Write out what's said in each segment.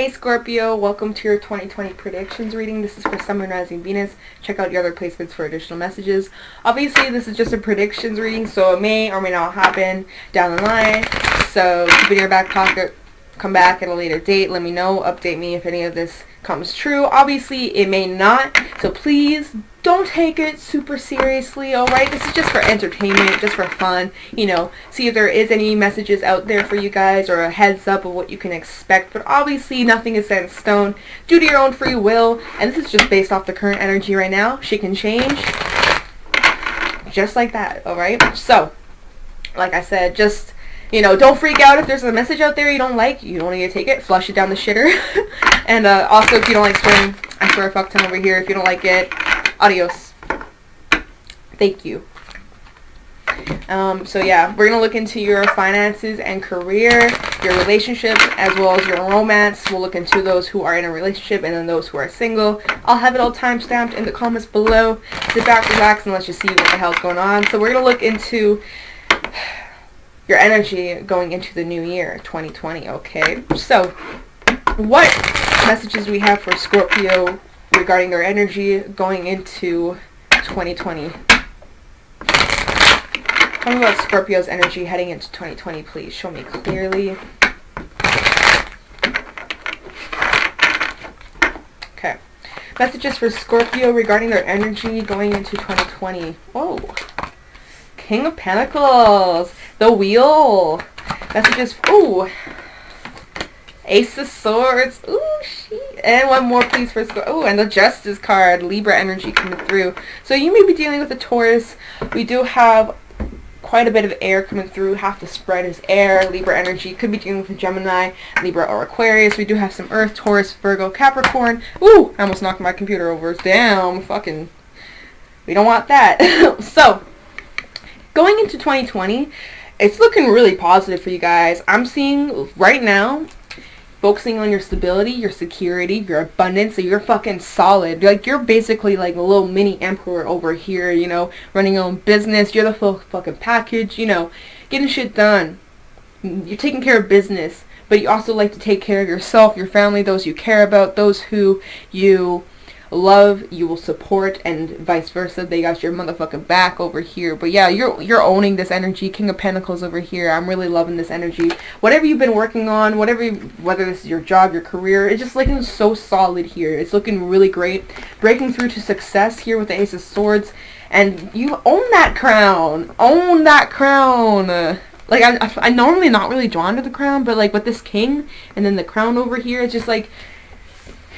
Hey Scorpio, welcome to your 2020 predictions reading. This is for Sun, Moon, Rising, Venus. Check out your other placements for additional messages. Obviously, this is just a predictions reading, so it may or may not happen down the line. So keep it in your back pocket. Come back at a later date. Let me know. Update me if any of this comes true. Obviously, it may not. So please don't take it super seriously, alright? This is just for entertainment, just for fun. You know, see if there is any messages out there for you guys or a heads up of what you can expect. But obviously, nothing is set in stone. Due to your own free will. And this is just based off the current energy right now. She can change just like that, alright? So, like I said, just... you know, don't freak out if there's a message out there you don't like. You don't need to take it. Flush it down the shitter. And also, if you don't like swearing, I swear a fuck ton over here. If you don't like it, adios. Thank you. So yeah, we're going to look into your finances and career, your relationships, as well as your romance. We'll look into those who are in a relationship and then those who are single. I'll have it all time-stamped in the comments below. Sit back, relax, and let's just see what the hell's going on. So we're going to look into... your energy going into the new year, 2020, okay? So, what messages do we have for Scorpio regarding their energy going into 2020? Tell me about Scorpio's energy heading into 2020, please. Show me clearly. Okay. Messages for Scorpio regarding their energy going into 2020. Whoa. King of Pentacles, the Wheel, messages, ooh, Ace of Swords, ooh, shit, and one more please for Scorpio, ooh, and the Justice card, Libra energy coming through. So you may be dealing with a Taurus. We do have quite a bit of air coming through. Half the spread is air. Libra energy could be dealing with a Gemini, Libra, or Aquarius. We do have some Earth, Taurus, Virgo, Capricorn. Ooh, I almost knocked my computer over. Damn, fucking, we don't want that. So, going into 2020, it's looking really positive for you guys. I'm seeing right now, focusing on your stability, your security, your abundance, so you're fucking solid. Like, you're basically like a little mini emperor over here, you know, running your own business. You're the full fucking package, you know, getting shit done. You're taking care of business, but you also like to take care of yourself, your family, those you care about, those who you love, you will support, and vice versa. They got your motherfucking back over here. But yeah, you're owning this energy. King of Pentacles over here. I'm really loving this energy. Whatever you've been working on, whether this is your job, your career, it's just looking so solid here. It's looking really great. Breaking through to success here with the Ace of Swords, and you own that crown. Own that crown. Like, I'm normally not really drawn to the crown, but like with this king and then the crown over here, it's just like,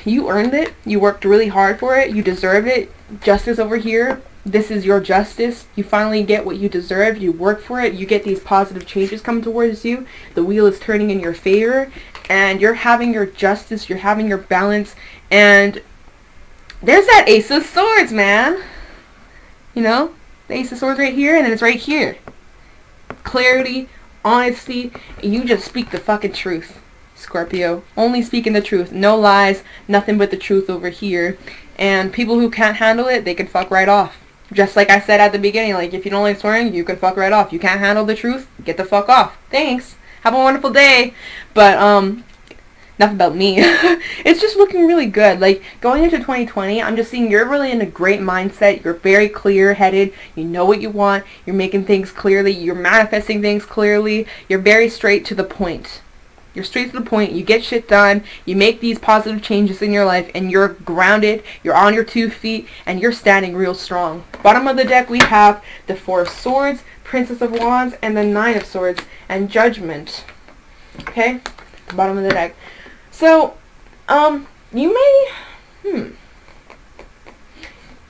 you earned it. You worked really hard for it. You deserve it. Justice over here. This is your justice. You finally get what you deserve. You work for it. You get these positive changes coming towards you. The wheel is turning in your favor. And you're having your justice. You're having your balance. And there's that Ace of Swords, man. You know? The Ace of Swords right here. And then it's right here. Clarity. Honesty. And you just speak the fucking truth. Scorpio, only speaking the truth, no lies, nothing but the truth over here. And people who can't handle it, they can fuck right off. Just like I said at the beginning, like, if you don't like swearing, you can fuck right off. You can't handle the truth, get the fuck off. Thanks, have a wonderful day. But enough about me. It's just looking really good. Like, going into 2020, I'm just seeing you're really in a great mindset. You're very clear-headed. You know what you want. You're making things clearly. You're manifesting things clearly. You're very straight to the point. You're straight to the point. You get shit done. You make these positive changes in your life, and you're grounded. You're on your 2 feet, and you're standing real strong. Bottom of the deck, we have the Four of Swords, Princess of Wands, and the Nine of Swords, and Judgment. Okay? Bottom of the deck. So, you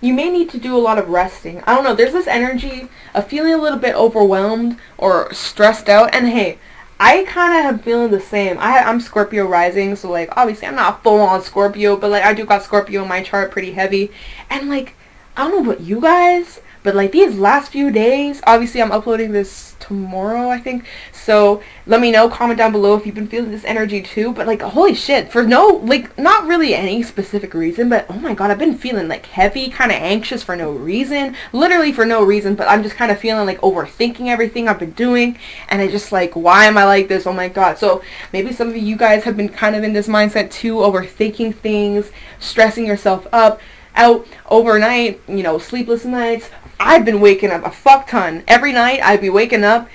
may need to do a lot of resting. I don't know. There's this energy of feeling a little bit overwhelmed or stressed out, and hey, I kind of am feeling the same. I'm Scorpio rising, so like, obviously I'm not full on Scorpio, but like, I do got Scorpio in my chart pretty heavy. And like, I don't know about you guys, But like these last few days, obviously I'm uploading this tomorrow, I think. So let me know, comment down below if you've been feeling this energy too. But like, holy shit, for no, like, not really any specific reason, but oh my god, I've been feeling like heavy, kind of anxious for no reason, literally for no reason. But I'm just kind of feeling like overthinking everything I've been doing, and I just like, why am I like this? Oh my god. So maybe some of you guys have been kind of in this mindset too, overthinking things, stressing yourself up, out overnight, you know, sleepless nights. I've been waking up a fuck ton. Every night I'd be waking up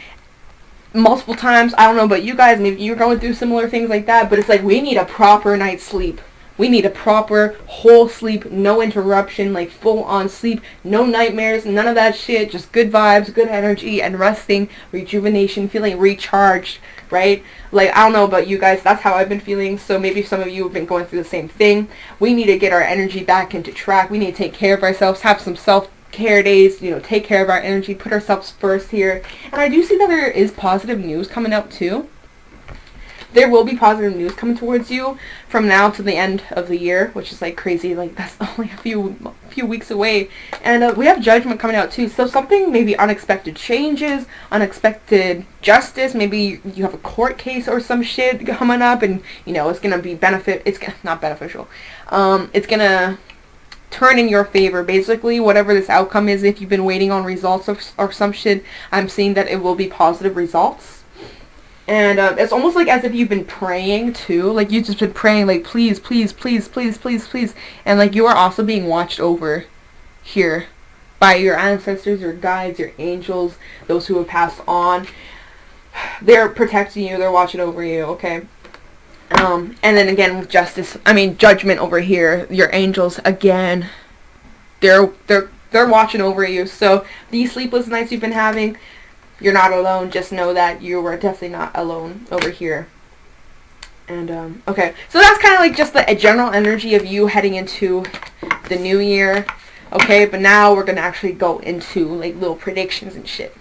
multiple times. I don't know about you guys, maybe you're going through similar things like that, but it's like we need a proper night's sleep. We need a proper whole sleep, no interruption, like full on sleep, no nightmares, none of that shit, just good vibes, good energy, and resting, rejuvenation, feeling recharged, right? Like, I don't know about you guys, that's how I've been feeling. So maybe some of you have been going through the same thing. We need to get our energy back into track. We need to take care of ourselves, have some self-care days, you know, take care of our energy, put ourselves first here. And I do see that there is positive news coming up too. There will be positive news coming towards you from now to the end of the year, which is like crazy. Like, that's only a few weeks away. And we have judgment coming out too. So something, maybe unexpected changes, unexpected justice. Maybe you have a court case or some shit coming up, and you know it's gonna be not beneficial. It's gonna turn in your favor, basically, whatever this outcome is. If you've been waiting on results or some shit, I'm seeing that it will be positive results. And it's almost like as if you've been praying too, like you've just been praying like, please, please, please, please, please, please, and like you are also being watched over here by your ancestors, your guides, your angels, those who have passed on. They're protecting you, they're watching over you, okay? And then again with judgment over here, your angels again, they're watching over you. So these sleepless nights you've been having, you're not alone. Just know that you are definitely not alone over here. And okay, so that's kind of like just the general energy of you heading into the new year. Okay, but now we're gonna actually go into like little predictions and shit.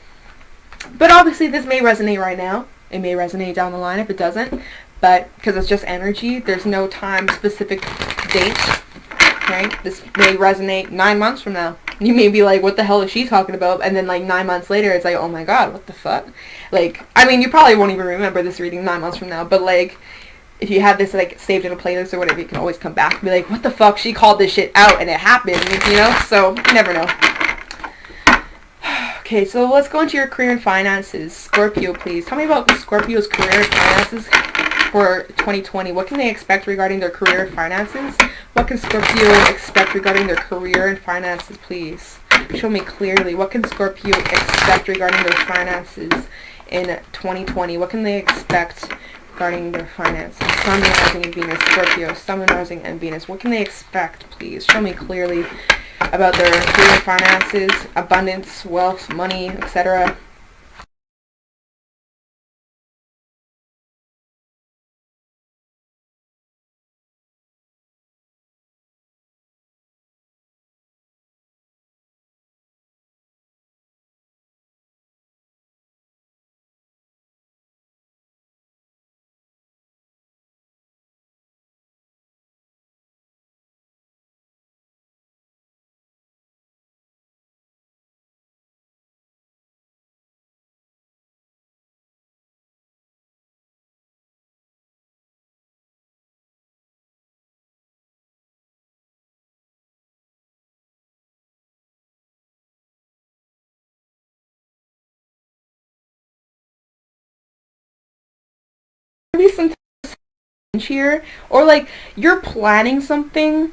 But obviously this may resonate right now. It may resonate down the line if it doesn't. But because it's just energy, there's no time specific date. Okay, this may resonate 9 months from now. You may be like, what the hell is she talking about? And then like 9 months later, it's like, oh my god, what the fuck? Like, I mean, you probably won't even remember this reading 9 months from now, but like, if you have this like saved in a playlist or whatever, you can always come back and be like, what the fuck? She called this shit out and it happened, you know? So, you never know. Okay, so let's go into your career and finances. Scorpio, please. Tell me about Scorpio's career and finances for 2020. What can they expect regarding their career and finances? What can Scorpio expect regarding their career and finances, please? Show me clearly. What can Scorpio expect regarding their finances in 2020? What can they expect regarding their finances? Sun, Rising, and Venus. Scorpio, Sun, Rising, and Venus. What can they expect, please? Show me clearly about their career and finances, abundance, wealth, money, etc. Maybe some here, or like you're planning something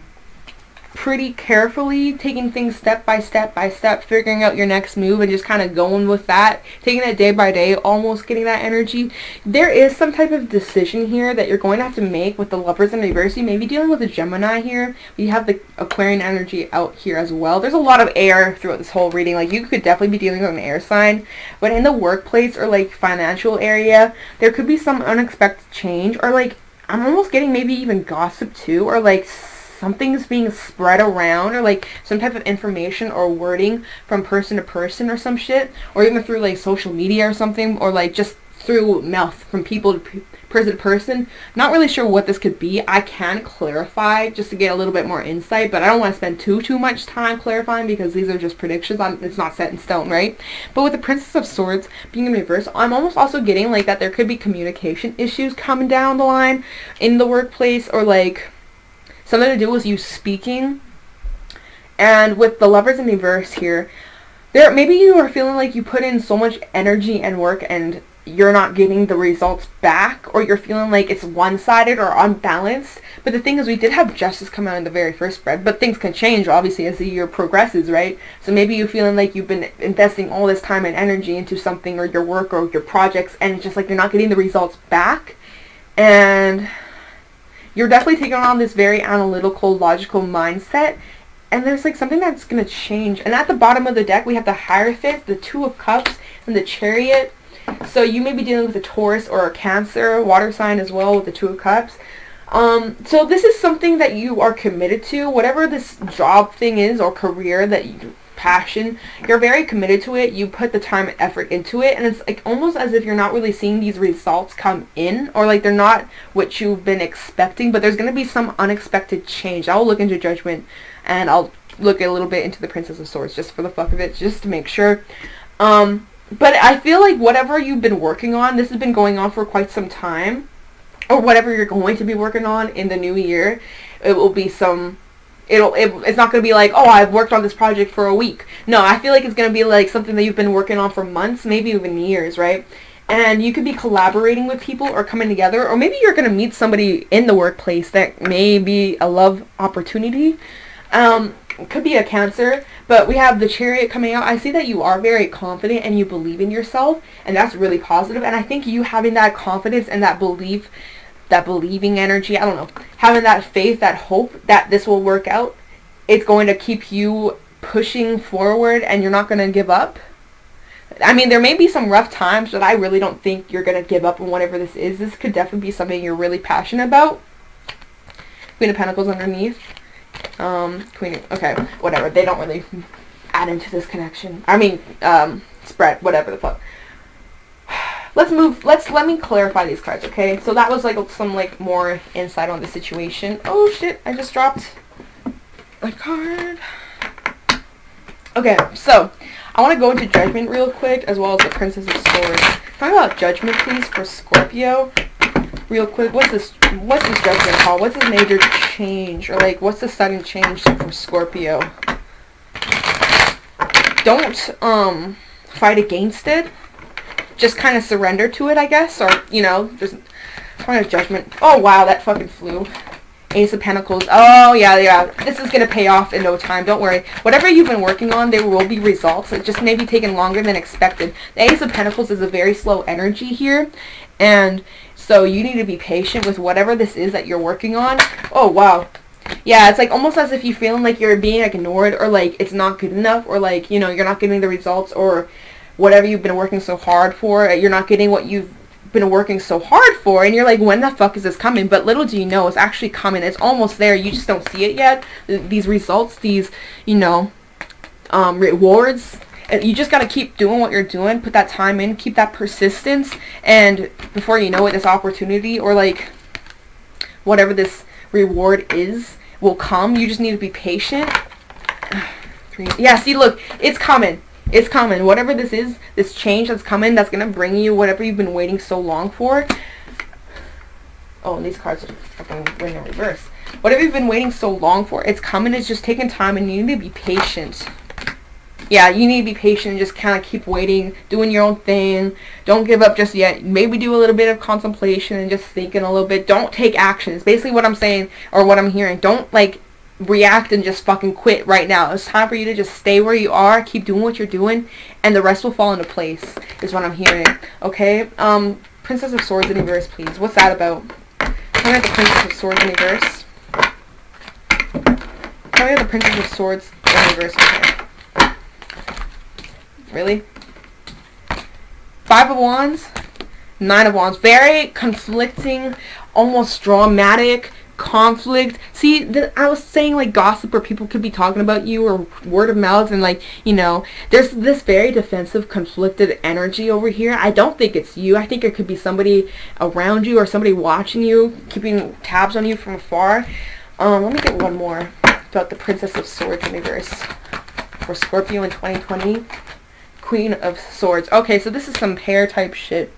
pretty carefully, taking things step by step by step, figuring out your next move and just kind of going with that, taking it day by day, almost getting that energy. There is some type of decision here that you're going to have to make with the Lovers in reverse. You may be dealing with a Gemini here. You have the Aquarian energy out here as well. There's a lot of air throughout this whole reading. Like, you could definitely be dealing with an air sign, but in the workplace or like financial area, there could be some unexpected change, or like I'm almost getting maybe even gossip too, or like something's being spread around, or like some type of information or wording from person to person or some shit, or even through like social media or something, or like just through mouth, from people to person to person. Not really sure what this could be. I can clarify just to get a little bit more insight, but I don't want to spend too much time clarifying because these are just predictions. It's not set in stone, right? But with the Princess of Swords being in reverse, I'm almost also getting like that there could be communication issues coming down the line in the workplace, or like something to do with you speaking. And with the Lovers in reverse here, maybe you are feeling like you put in so much energy and work and you're not getting the results back, or you're feeling like it's one-sided or unbalanced. But the thing is, we did have Justice come out in the very first spread, but things can change obviously as the year progresses, right? So maybe you're feeling like you've been investing all this time and energy into something, or your work or your projects, and it's just like you're not getting the results back, and you're definitely taking on this very analytical, logical mindset. And there's like something that's going to change. And at the bottom of the deck, we have the Hierophant, the Two of Cups, and the Chariot. So you may be dealing with a Taurus or a Cancer, water sign as well, with the Two of Cups. So this is something that you are committed to. Whatever this job thing is, or career that you passion, you're very committed to it. You put the time and effort into it, and it's like almost as if you're not really seeing these results come in, or like they're not what you've been expecting, but there's going to be some unexpected change. I'll look into Judgment, and I'll look a little bit into the Princess of Swords just for the fuck of it, just to make sure. But I feel like whatever you've been working on, this has been going on for quite some time, or whatever you're going to be working on in the new year, it will be some, it's not going to be like, oh, I've worked on this project for a week. No, I feel like it's going to be like something that you've been working on for months, maybe even years, right? And you could be collaborating with people or coming together, or maybe you're going to meet somebody in the workplace that may be a love opportunity. Could be a Cancer, but we have the Chariot coming out. I see that you are very confident and you believe in yourself, and that's really positive. And I think you having that confidence and that belief, that believing energy, I don't know, having that faith, that hope that this will work out, it's going to keep you pushing forward, and you're not going to give up. I mean, there may be some rough times, but I really don't think you're going to give up on whatever this is. This could definitely be something you're really passionate about. Queen of Pentacles underneath. Okay, whatever. They don't really add into this connection. I mean, spread, whatever the fuck. Let me clarify these cards, okay? So that was like some like more insight on the situation. Oh shit, I just dropped a card. Okay, so I want to go into Judgment real quick, as well as the Princess of Swords. Talk about Judgment, please, for Scorpio. Real quick, what's this Judgment called? What's this major change, or like what's the sudden change for Scorpio? Don't fight against it. Just kind of surrender to it, I guess, or you know, just kind of Judgment. Oh wow, that fucking flew. Ace of Pentacles. Oh yeah. This is gonna pay off in no time. Don't worry. Whatever you've been working on, there will be results. It just may be taking longer than expected. The Ace of Pentacles is a very slow energy here, and so you need to be patient with whatever this is that you're working on. Oh, wow. Yeah, it's like almost as if you're feeling like you're being ignored, or like it's not good enough, or like, you know, you're not getting the results, or whatever you've been working so hard for, you're not getting what you've been working so hard for, and you're like, when the fuck is this coming? But little do you know, it's actually coming. It's almost there. You just don't see it yet. These results, these, you know, rewards. You just got to keep doing what you're doing, put that time in, keep that persistence, and before you know it, this opportunity, or like whatever this reward is, will come. You just need to be patient. Yeah, see, look, it's coming. It's coming. Whatever this is, this change that's coming, that's going to bring you whatever you've been waiting so long for. Oh, and these cards are fucking going in reverse. Whatever you've been waiting so long for, it's coming. It's just taking time, and you need to be patient. Yeah, you need to be patient and just kind of keep waiting, doing your own thing. Don't give up just yet. Maybe do a little bit of contemplation and just thinking a little bit. Don't take action. It's basically what I'm saying, or what I'm hearing. Don't, like, react and just fucking quit right now. It's time for you to just stay where you are, keep doing what you're doing, and the rest will fall into place, is what I'm hearing. Okay? Princess of Swords in reverse, please. What's that about? Tell me the Princess of Swords in reverse. Tell me the Princess of Swords in reverse. Okay. Really? 5 of Wands, 9 of Wands. Very conflicting, almost dramatic, conflict. See, I was saying, like, gossip, or people could be talking about you, or word of mouth, and, like, you know, there's this very defensive, conflicted energy over here. I don't think it's you. I think it could be somebody around you, or somebody watching you, keeping tabs on you from afar. Let me get one more about the Princess of Swords in reverse for Scorpio in 2020. Queen of Swords. Okay, so this is some pair type shit.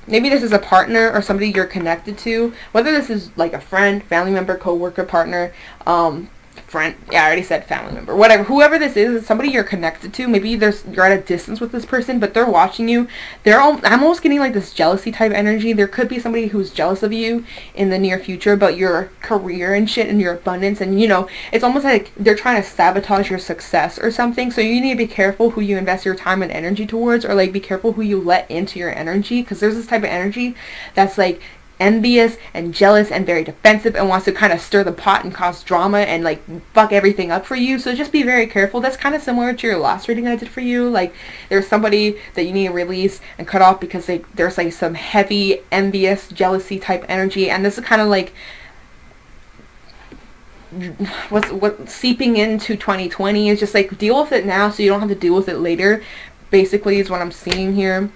Maybe this is a partner or somebody you're connected to. Whether this is like a friend, family member, co-worker, partner, friend. Yeah, I already said family member. Whatever. Whoever this is somebody you're connected to. Maybe you're at a distance with this person, but they're watching you. I'm almost getting like this jealousy type energy. There could be somebody who's jealous of you in the near future about your career and shit and your abundance. And, you know, it's almost like they're trying to sabotage your success or something. So you need to be careful who you invest your time and energy towards, or like be careful who you let into your energy. Because there's this type of energy that's like envious and jealous and very defensive and wants to kind of stir the pot and cause drama and like fuck everything up for you. So just be very careful. That's kind of similar to your last reading I did for you. Like, there's somebody that you need to release and cut off because there's like some heavy envious jealousy type energy, and this is kind of like what's seeping into 2020. Is just like, deal with it now so you don't have to deal with it later, basically, is what I'm seeing here.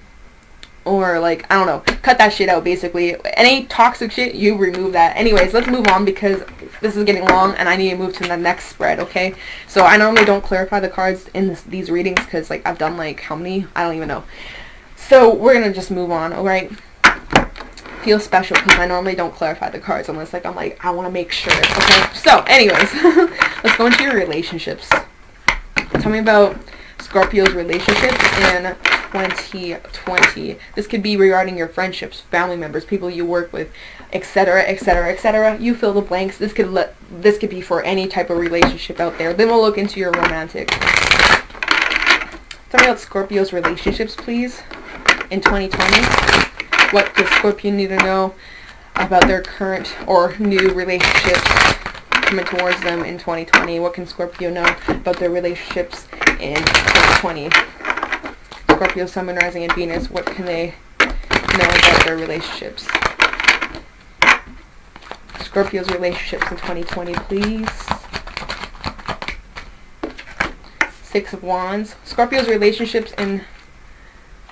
Or like, I don't know, cut that shit out, basically. Any toxic shit, you remove that. Anyways, let's move on because this is getting long and I need to move to the next spread, okay? So I normally don't clarify the cards in these readings because like I've done like how many? I don't even know. So we're gonna just move on, alright? Feels special because I normally don't clarify the cards unless like I'm like, I want to make sure, okay? So anyways, let's go into your relationships. Tell me about Scorpio's relationships in 2020. This could be regarding your friendships, family members, people you work with, etc., etc., etc. You fill the blanks. This could be for any type of relationship out there. Then we'll look into your romantic. Tell me about Scorpio's relationships, please, in 2020. What does Scorpio need to know about their current or new relationships coming towards them in 2020? What can Scorpio know about their relationships in 2020? Scorpio, Sun, Moon, Rising, and Venus, what can they know about their relationships? Scorpio's relationships in 2020, please. Six of Wands. Scorpio's relationships in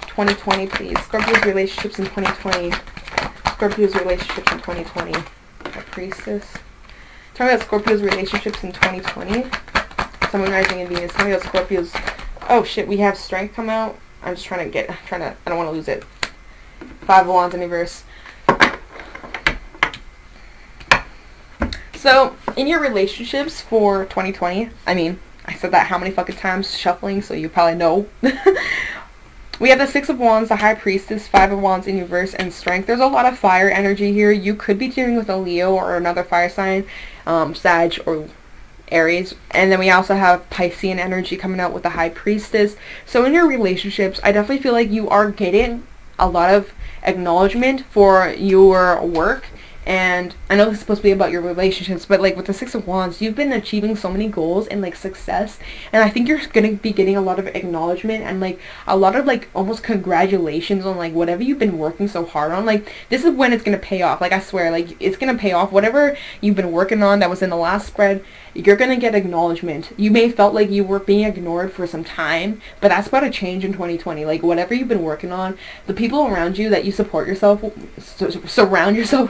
2020, please. Scorpio's relationships in 2020. Scorpio's relationships in 2020. A Priestess. Tell me about Scorpio's relationships in 2020. Sun, Moon, Rising, and Venus. Tell me about Scorpio's... Oh shit, we have Strength come out. I'm just I don't want to lose it. Five of Wands in reverse. So, in your relationships for 2020, I mean, I said that how many fucking times shuffling, so you probably know. We have the Six of Wands, the High Priestess, Five of Wands in reverse, and Strength. There's a lot of fire energy here. You could be dealing with a Leo or another fire sign, Sag or Aries. And then we also have Piscean energy coming out with the High Priestess. So in your relationships, I definitely feel like you are getting a lot of acknowledgement for your work. And I know this is supposed to be about your relationships, but like with the Six of Wands, you've been achieving so many goals and like success, and I think you're gonna be getting a lot of acknowledgement and like a lot of like almost congratulations on like whatever you've been working so hard on. Like, this is when it's gonna pay off. Like, I swear, like, it's gonna pay off. Whatever you've been working on that was in the last spread, you're gonna get acknowledgement. You may have felt like you were being ignored for some time, but that's about to change in 2020. Like, whatever you've been working on, the people around you that you surround yourself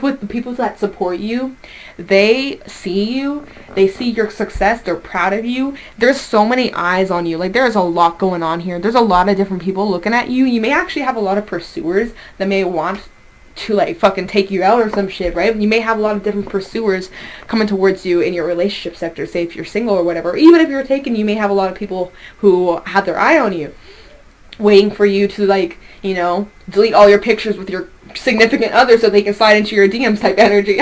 with, the people that support you, they see your success, they're proud of you. There's so many eyes on you. Like, there's a lot going on here. There's a lot of different people looking at you. You may actually have a lot of pursuers that may want to like fucking take you out or some shit, right? You may have a lot of different pursuers coming towards you in your relationship sector, say if you're single or whatever. Even if you're taken, you may have a lot of people who have their eye on you, waiting for you to, like, you know, delete all your pictures with your significant other so they can slide into your DMs type energy.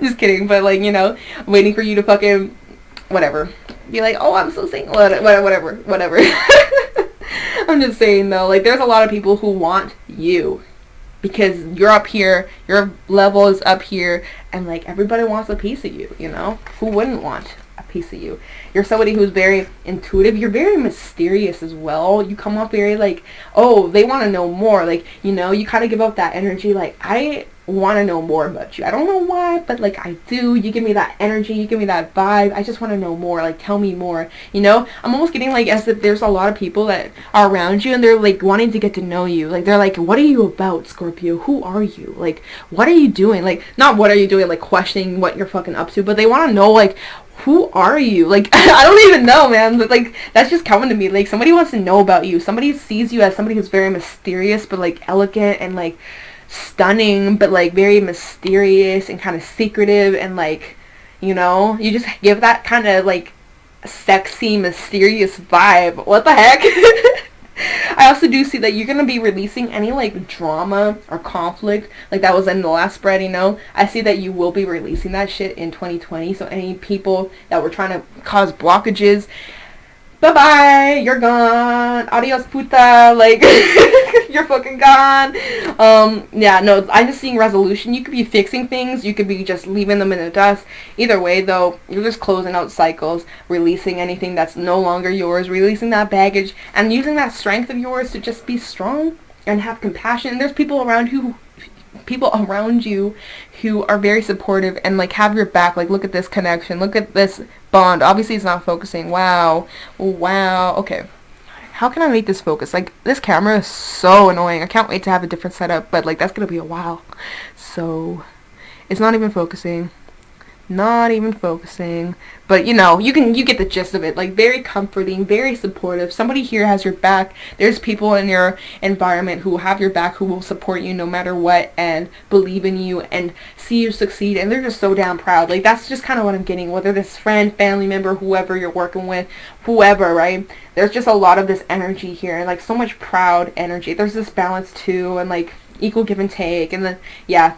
Just kidding, but like, you know, waiting for you to fucking whatever, be like, oh, I'm so single, whatever. I'm just saying though, like, there's a lot of people who want you because you're up here, your level is up here, and like everybody wants a piece of you, you know? Who wouldn't want a piece of you? You're somebody who's very intuitive. You're very mysterious as well. You come off very like, oh, they want to know more. Like, you know, you kind of give up that energy like, I want to know more about you. I don't know why, but like I do. You give me that energy, you give me that vibe. I just want to know more. Like tell me more. You know, I'm almost getting like as if there's a lot of people that are around you and they're like wanting to get to know you. Like they're like, what are you about, Scorpio? Who are you? Like what are you doing? Like not what are you doing, like questioning what you're fucking up to, but they want to know like, who are you? Like I don't even know, man, but like that's just coming to me. Like somebody wants to know about you. Somebody sees you as somebody who's very mysterious but like elegant and like stunning, but like very mysterious and kind of secretive, and like, you know, you just give that kind of like sexy mysterious vibe. What the heck? I also do see that you're gonna be releasing any like drama or conflict like that was in the last spread, you know. I see that you will be releasing that shit in 2020. So any people that were trying to cause blockages, bye-bye, you're gone. Adios, puta. Like, you're fucking gone. Yeah, no, I'm just seeing resolution. You could be fixing things. You could be just leaving them in the dust. Either way, though, you're just closing out cycles, releasing anything that's no longer yours, releasing that baggage, and using that strength of yours to just be strong and have compassion. And there's people around you who are very supportive and like have your back. Like look at this connection, look at this bond. Obviously it's not focusing. Wow, okay, how can I make this focus? Like this camera is so annoying. I can't wait to have a different setup, but like that's gonna be a while. So it's not even focusing, but you know, you get the gist of it. Like very comforting, very supportive. Somebody here has your back. There's people in your environment who have your back, who will support you no matter what and believe in you and see you succeed, and they're just so damn proud. Like that's just kind of what I'm getting, whether this friend, family member, whoever you're working with, whoever, right? There's just a lot of this energy here, and like so much proud energy. There's this balance too, and like equal give and take, and then yeah,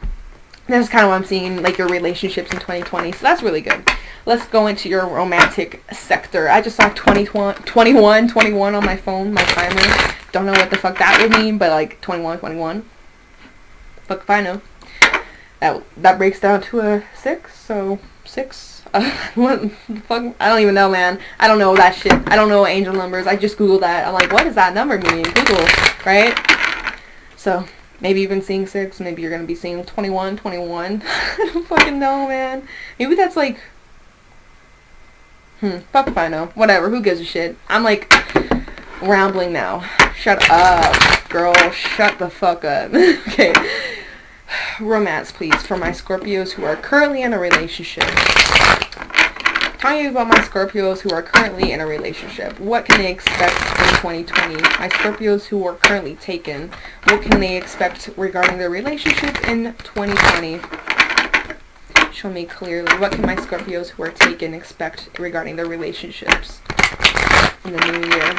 that's kind of what I'm seeing, like your relationships in 2020. So that's really good. Let's go into your romantic sector. I just saw 21 on my phone, my timer. Don't know what the fuck that would mean, but like 21. Fuck if I know. That breaks down to a 6. So 6. What the fuck? I don't even know, man. I don't know that shit. I don't know angel numbers. I just googled that. I'm like, what does that number mean? Google, right? So maybe you've been seeing 6. Maybe you're going to be seeing 21. I don't fucking know, man. Maybe that's like, fuck if I know. Whatever. Who gives a shit? I'm like rambling now. Shut up, girl. Shut the fuck up. Okay. Romance, please, for my Scorpios who are currently in a relationship. Tell you about my Scorpios who are currently in a relationship. What can they expect in 2020? My Scorpios who are currently taken. What can they expect regarding their relationship in 2020? Show me clearly. What can my Scorpios who are taken expect regarding their relationships in the new year?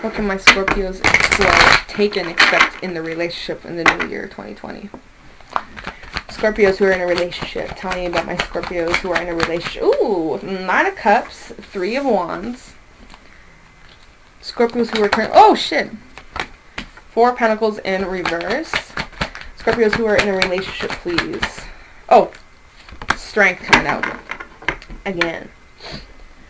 What can my Scorpios who are taken expect in the relationship in the new year 2020? Scorpios who are in a relationship. Tell me about my Scorpios who are in a relationship. Ooh, 9 of Cups, 3 of Wands. Scorpios who are currently... Oh, shit. 4 of Pentacles in reverse. Scorpios who are in a relationship, please. Oh, Strength coming out. Again.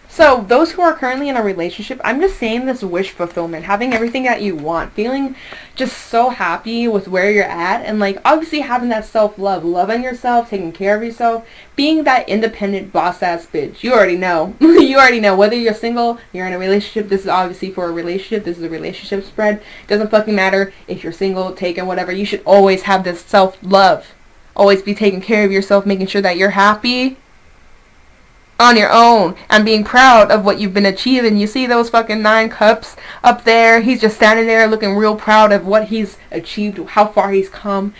So, those who are currently in a relationship, I'm just saying this wish fulfillment, having everything that you want, feeling just so happy with where you're at, and like obviously having that self-love, loving yourself, taking care of yourself, being that independent boss-ass bitch. You already know. You already know. Whether you're single, you're in a relationship, this is obviously for a relationship, this is a relationship spread. Doesn't fucking matter if you're single, taken, whatever. You should always have this self-love. Always be taking care of yourself, making sure that you're happy on your own and being proud of what you've been achieving. You see those fucking 9 cups up there? He's just standing there looking real proud of what he's achieved, how far he's come,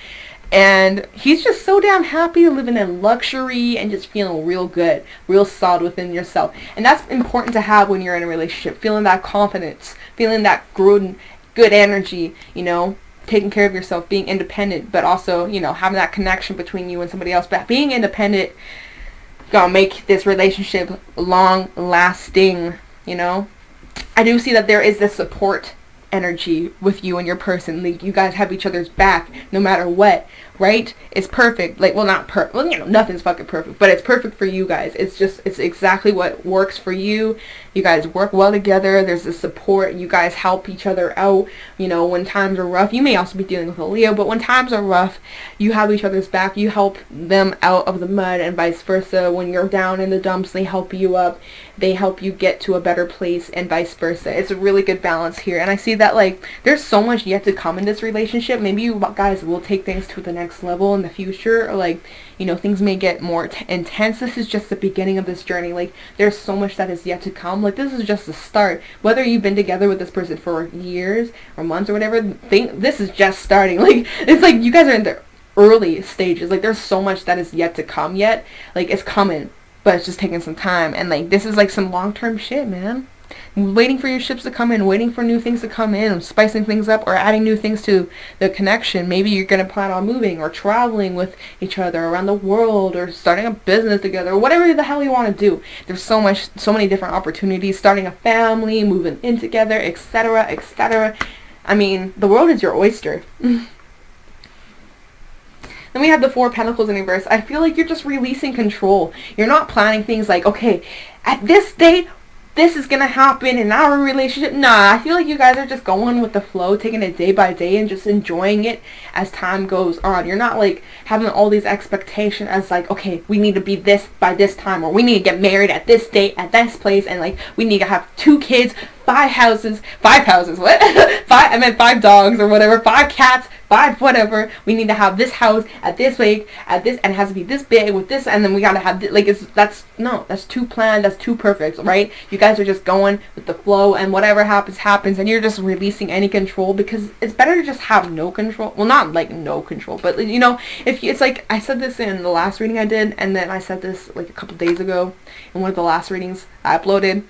and he's just so damn happy, living in luxury and just feeling real good, real solid within yourself. And that's important to have when you're in a relationship, feeling that confidence, feeling that good energy, you know, taking care of yourself, being independent, but also, you know, having that connection between you and somebody else. But being independent gonna make this relationship long lasting, you know. I do see that there is this support energy with you and your person. Like, you guys have each other's back no matter what, right? It's perfect. Like, well, not perfect. Well, you know, nothing's fucking perfect, but it's perfect for you guys. It's just, it's exactly what works for you. You guys work well together. There's the support. You guys help each other out. You know, when times are rough, you may also be dealing with a Leo, but when times are rough, you have each other's back. You help them out of the mud, and vice versa. When you're down in the dumps, they help you up. They help you get to a better place, and vice versa. It's a really good balance here. And I see that, like, there's so much yet to come in this relationship. Maybe you guys will take things to the next level in the future, or, like, you know, things may get more intense. This is just the beginning of this journey. Like, there's so much that is yet to come. Like, this is just the start. Whether you've been together with this person for years or months or whatever, this is just starting. Like, it's like you guys are in the early stages. Like, there's so much that is yet to come yet. Like, it's coming, but it's just taking some time. And, like, this is like some long-term shit, man. Waiting for your ships to come in, waiting for new things to come in, spicing things up, or adding new things to the connection. Maybe you're going to plan on moving or traveling with each other around the world, or starting a business together, or whatever the hell you want to do. There's so many different opportunities. Starting a family, moving in together, etc., etc. I mean, the world is your oyster. Then we have the Four of Pentacles in reverse. I feel like you're just releasing control. You're not planning things like, okay, at this date, this is gonna happen in our relationship. Nah, I feel like you guys are just going with the flow, taking it day by day and just enjoying it as time goes on. You're not like having all these expectations as like, okay, we need to be this by this time, or we need to get married at this date at this place, and like we need to have 2 kids, 5 houses, what? 5 dogs or whatever, 5 cats, 5 whatever. We need to have this house at this lake, at this, and it has to be this big with this, and then we gotta have this, like, that's too planned, that's too perfect, right? You guys are just going with the flow, and whatever happens, and you're just releasing any control, because it's better to just have no control. Well, not like no control, but you know, it's like, I said this in the last reading I did, and then I said this like a couple days ago in one of the last readings I uploaded.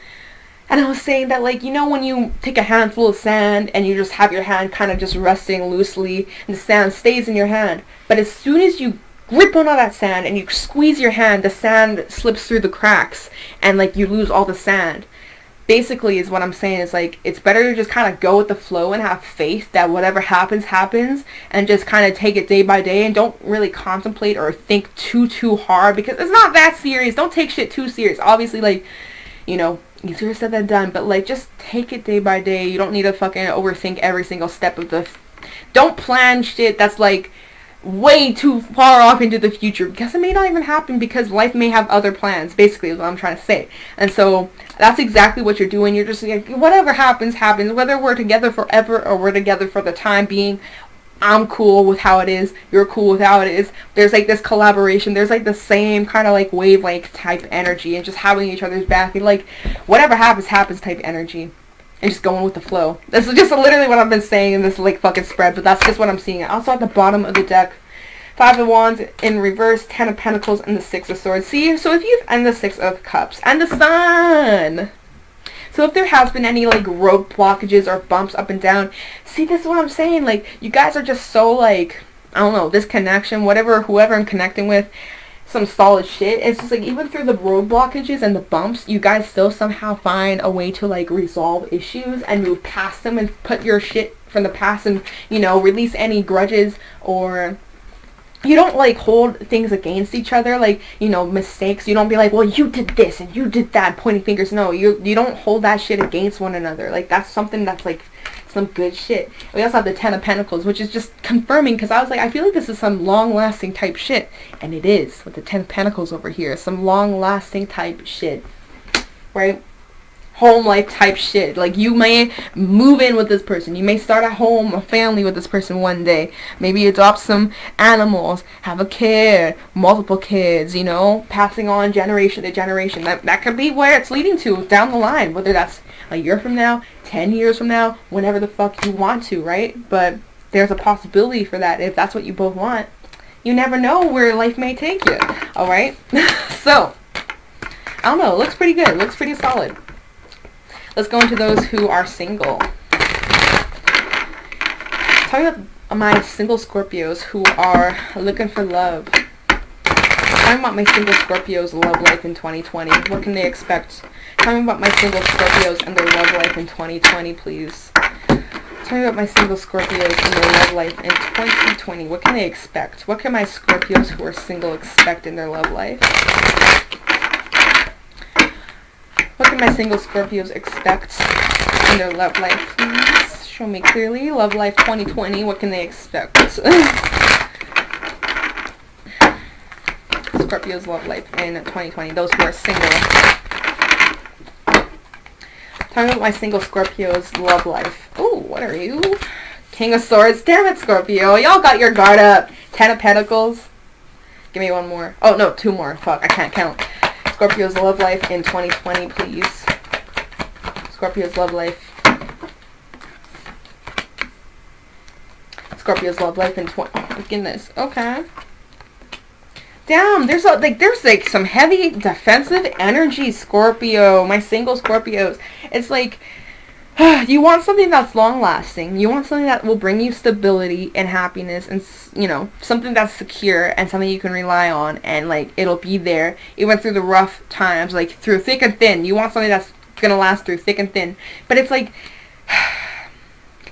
And I was saying that, like, you know, when you take a handful of sand and you just have your hand kind of just resting loosely and the sand stays in your hand. But as soon as you grip onto that sand and you squeeze your hand, the sand slips through the cracks and, like, you lose all the sand. Basically is what I'm saying is, like, it's better to just kind of go with the flow and have faith that whatever happens, happens, and just kind of take it day by day and don't really contemplate or think too hard, because it's not that serious. Don't take shit too serious. Obviously, like, you know, easier said than done, but like, just take it day by day. You don't need to fucking overthink every single step of the don't plan shit that's like way too far off into the future, because it may not even happen, because life may have other plans, basically is what I'm trying to say. And so that's exactly what you're doing. You're just like, whatever happens, whether we're together forever or we're together for the time being. I'm cool with how it is, you're cool with how it is. There's like this collaboration, there's like the same kind of like wavelength type energy, and just having each other's back, and like whatever happens type energy, and just going with the flow. This is just literally what I've been saying in this like fucking spread, but that's just what I'm seeing. Also at the bottom of the deck, 5 of Wands in reverse, 10 of Pentacles, and the 6 of Swords. See, so if you've, and the 6 of Cups, and the Sun. So if there has been any like road blockages or bumps up and down, see, this is what I'm saying. Like, you guys are just so like, I don't know, this connection, whoever I'm connecting with, some solid shit. It's just like, even through the road blockages and the bumps, you guys still somehow find a way to like resolve issues and move past them and put your shit from the past and, you know, release any grudges, or you don't like hold things against each other, like, you know, mistakes. You don't be like, well, you did this and you did that, pointing fingers. No, you don't hold that shit against one another. Like, that's something that's like some good shit. We also have the 10 of Pentacles, which is just confirming, because I was like, I feel like this is some long-lasting type shit, and it is with the 10 of Pentacles over here. Some long-lasting type shit, right? Home life type shit. Like, you may move in with this person, you may start a home, a family with this person one day, maybe adopt some animals, have a kid, multiple kids, you know, passing on generation to generation. That could be where it's leading to down the line, whether that's a year from now, 10 years from now, whenever the fuck you want to, right? But there's a possibility for that if that's what you both want. You never know where life may take you. Alright? So, I don't know, it looks pretty good, it looks pretty solid. Let's go into those who are single. Talking about my single Scorpios who are looking for love. Talking about my single Scorpios' love life in 2020. What can they expect? Talking about my single Scorpios and their love life in 2020, please. Tell me about my single Scorpios in their love life in 2020. What can they expect? What can my Scorpios who are single expect in their love life? What can my single Scorpios expect in their love life, please? Show me clearly. Love life 2020. What can they expect? Scorpio's love life in 2020. Those who are single. Tell me about my single Scorpio's love life. Oh, what are you? King of Swords. Damn it, Scorpio. Y'all got your guard up. 10 of Pentacles. Give me one more. Oh, no, 2 more. Fuck, I can't count. Scorpio's love life in 2020, please. Scorpio's love life. Scorpio's love life in 20... Oh, my goodness. Okay. Damn, there's some heavy defensive energy, Scorpio. My single Scorpios. It's like, you want something that's long-lasting. You want something that will bring you stability and happiness and, you know, something that's secure and something you can rely on, and, like, it'll be there even through the rough times, like, through thick and thin. You want something that's gonna last through thick and thin. But it's like,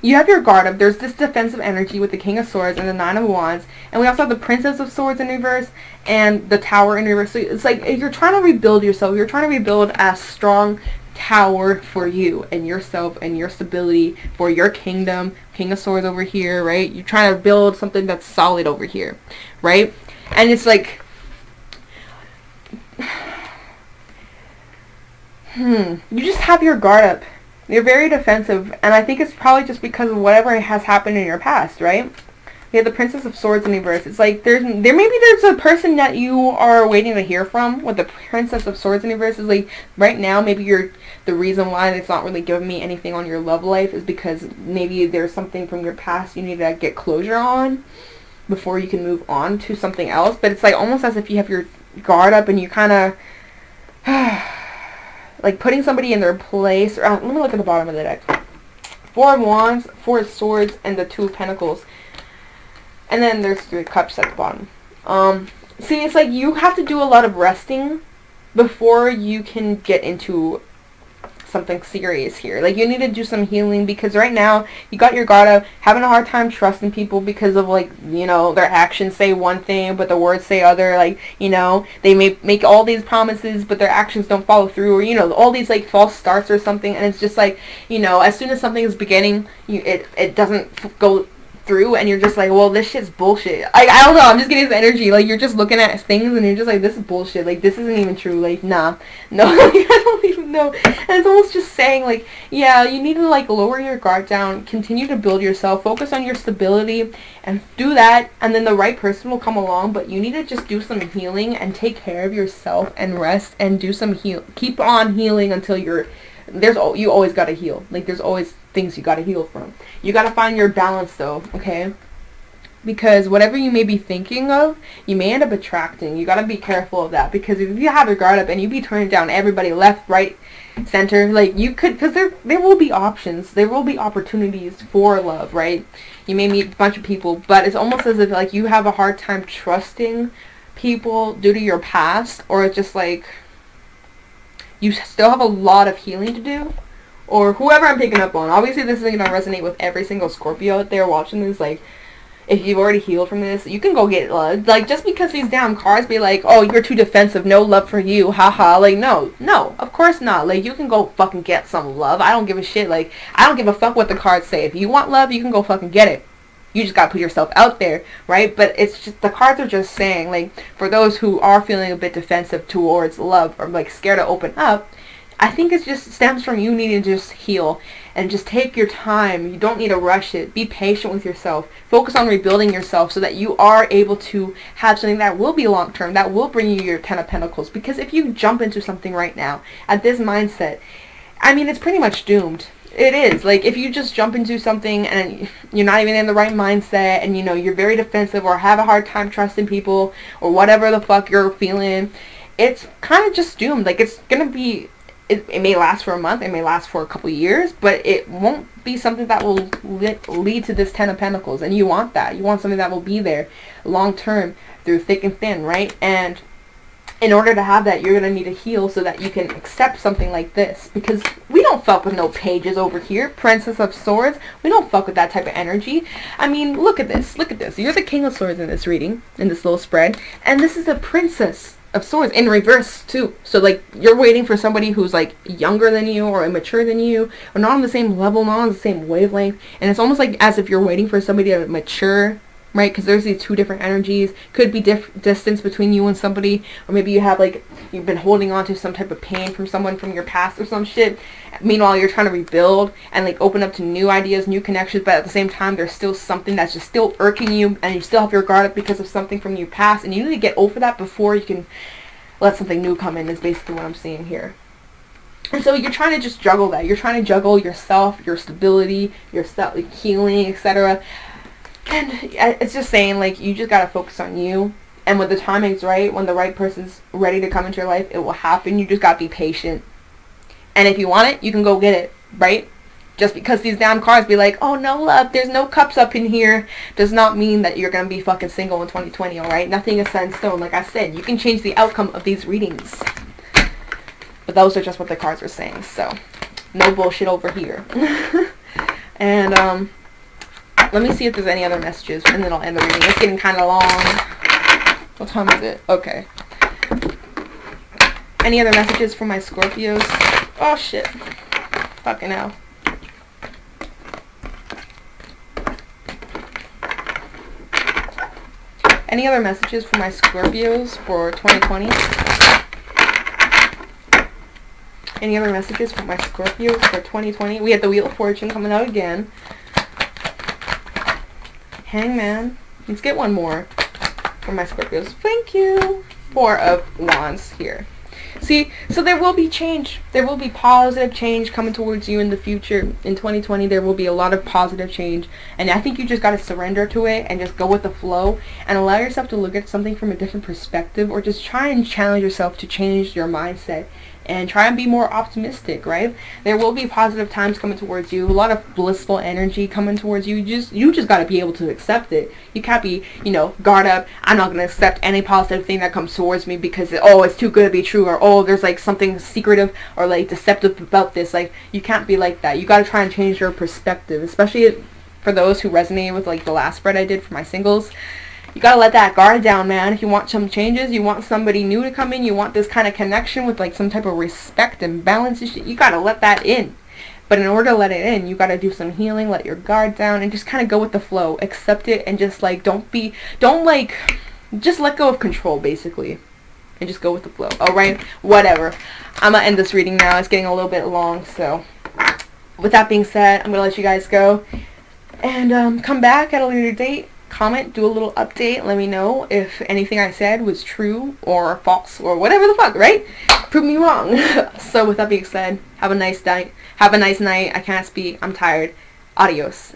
you have your guard up. There's this defensive energy with the King of Swords and the 9 of Wands. And we also have the Princess of Swords in reverse and the Tower in reverse. So it's like, if you're trying to rebuild yourself, you're trying to rebuild a strong tower for you and yourself and your stability for your kingdom. King of Swords over here, right? You're trying to build something that's solid over here, right? And it's like, you just have your guard up. You're very defensive, and I think it's probably just because of whatever has happened in your past, right? We have the Princess of Swords in reverse. It's like there's a person that you are waiting to hear from with the Princess of Swords in reverse. Is like right now maybe the reason why it's not really giving me anything on your love life is because maybe there's something from your past you need to get closure on before you can move on to something else. But it's like almost as if you have your guard up and you kind of like putting somebody in their place. Or, let me look at the bottom of the deck. 4 of Wands, 4 of Swords, and the 2 of Pentacles. And then there's 3 Cups at the bottom. See, it's like you have to do a lot of resting before you can get into something serious here. Like, you need to do some healing because right now you got your guard up, having a hard time trusting people because of, like, you know, their actions say one thing but the words say other. Like, you know, they may make all these promises but their actions don't follow through, or, you know, all these like false starts or something. And it's just like, you know, as soon as something is beginning, it doesn't go through, and you're just like, well, this shit's bullshit. I don't know, I'm just getting this energy, like, you're just looking at things and you're just like, this is bullshit, like, this isn't even true, like, nah, no, like, I don't even know. And it's almost just saying, like, yeah, you need to, like, lower your guard down, continue to build yourself, focus on your stability, and do that, and then the right person will come along. But you need to just do some healing and take care of yourself and rest and do some keep on healing until you always gotta heal. Like, there's always things you gotta heal from. You gotta find your balance though, okay? Because whatever you may be thinking of, you may end up attracting. You gotta be careful of that, because if you have your guard up and you be turning down everybody left, right, center, like, you could, because there will be options, there will be opportunities for love, right? You may meet a bunch of people, but it's almost as if, like, you have a hard time trusting people due to your past, or it's just like you still have a lot of healing to do, or whoever I'm picking up on. Obviously, this isn't going to resonate with every single Scorpio out there watching this. Like, if you've already healed from this, you can go get love. Like, just because these damn cards be like, oh, you're too defensive, no love for you, haha. Like, no, of course not. Like, you can go fucking get some love. I don't give a shit. Like, I don't give a fuck what the cards say. If you want love, you can go fucking get it. You just gotta put yourself out there, right? But it's just, the cards are just saying, like, for those who are feeling a bit defensive towards love, or, like, scared to open up, I think it just stems from you needing to just heal and just take your time. You don't need to rush it. Be patient with yourself. Focus on rebuilding yourself so that you are able to have something that will be long-term, that will bring you your 10 of Pentacles. Because if you jump into something right now at this mindset, I mean, it's pretty much doomed. It is. Like, if you just jump into something and you're not even in the right mindset, and, you know, you're very defensive or have a hard time trusting people or whatever the fuck you're feeling, it's kind of just doomed. Like, it's going to be... It may last for a month, it may last for a couple of years, but it won't be something that will lead to this 10 of Pentacles. And you want that. You want something that will be there long term through thick and thin, right? And in order to have that, you're going to need to heal so that you can accept something like this. Because we don't fuck with no pages over here. Princess of Swords. We don't fuck with that type of energy. I mean, look at this. Look at this. You're the King of Swords in this reading, in this little spread. And this is the Princess of Swords in reverse, too. So, like, you're waiting for somebody who's, like, younger than you or immature than you, or not on the same level, not on the same wavelength. And it's almost like as if you're waiting for somebody to mature, right? Because there's these two different energies. Could be distance between you and somebody, or maybe you have, like, you've been holding on to some type of pain from someone from your past or some shit. Meanwhile, you're trying to rebuild and, like, open up to new ideas, new connections, but at the same time, there's still something that's just still irking you, and you still have your guard up because of something from your past, and you need to get over that before you can let something new come in, is basically what I'm seeing here. And so you're trying to just juggle that. You're trying to juggle yourself, your stability, yourself, like, healing, etc. And it's just saying, like, you just gotta focus on you. And when the timing's right, when the right person's ready to come into your life, it will happen. You just gotta be patient. And if you want it, you can go get it, right? Just because these damn cards be like, oh, no love, there's no cups up in here, does not mean that you're gonna be fucking single in 2020, alright? Nothing is set in stone. Like I said, you can change the outcome of these readings. But those are just what the cards are saying, so no bullshit over here. And, let me see if there's any other messages, and then I'll end the reading. It's getting kind of long. What time is it? Okay. Any other messages from my Scorpios? Oh, shit. Fucking hell. Any other messages from my Scorpios for 2020? Any other messages from my Scorpios for 2020? We had the Wheel of Fortune coming out again. Hangman. Let's get one more for my Scorpios. Thank you. Four of Wands here. See, so there will be change. There will be positive change coming towards you in the future. In 2020, there will be a lot of positive change. And I think you just got to surrender to it and just go with the flow and allow yourself to look at something from a different perspective, or just try and challenge yourself to change your mindset and try and be more optimistic, right? There will be positive times coming towards you, a lot of blissful energy coming towards you. You just got to be able to accept it. You can't be, guard up. I'm not going to accept any positive thing that comes towards me because, it's too good to be true, or, there's, like, something secretive or, like, deceptive about this. Like, you can't be like that. You got to try and change your perspective, especially for those who resonate with, like, the last spread I did for my singles. You gotta let that guard down, man. If you want some changes, you want somebody new to come in, you want this kind of connection with, like, some type of respect and balance and shit, you gotta let that in. But in order to let it in, you gotta do some healing, let your guard down, and just kind of go with the flow. Accept it, and just, like, just let go of control, basically. And just go with the flow. Alright? Whatever. I'm gonna end this reading now. It's getting a little bit long, so with that being said, I'm gonna let you guys go. And come back at a later date. Comment, do a little update, let me know if anything I said was true or false or whatever the fuck, right? Prove me wrong. So with that being said, have a nice night. I can't speak. I'm tired. Adios.